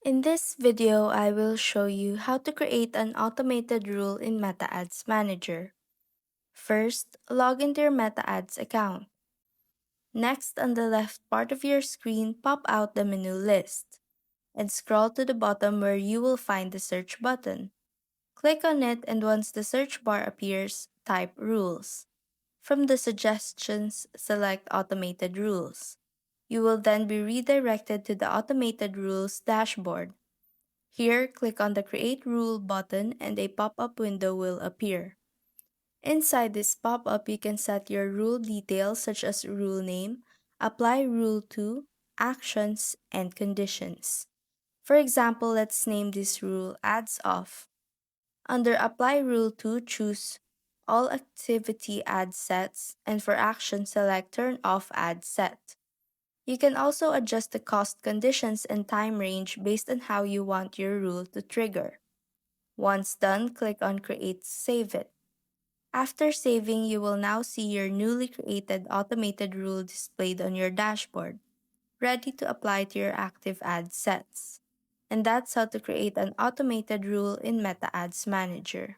In this video, I will show you how to create an automated rule in Meta Ads Manager. First, log into your Meta Ads account. Next, on the left part of your screen, pop out the menu list and scroll to the bottom where you will find the search button. Click on it, and once the search bar appears, type rules. From the suggestions, select automated rules. You will then be redirected to the automated rules dashboard. Here, click on the Create Rule button and a pop-up window will appear. Inside this pop-up, you can set your rule details such as rule name, apply rule to, actions, and conditions. For example, let's name this rule Ads Off. Under Apply Rule to, choose All Activity Ad Sets, and for action, select Turn Off Ad Set. You can also adjust the cost conditions and time range based on how you want your rule to trigger. Once done, click on Create Save It. After saving, you will now see your newly created automated rule displayed on your dashboard, ready to apply to your active ad sets. And that's how to create an automated rule in Meta Ads Manager.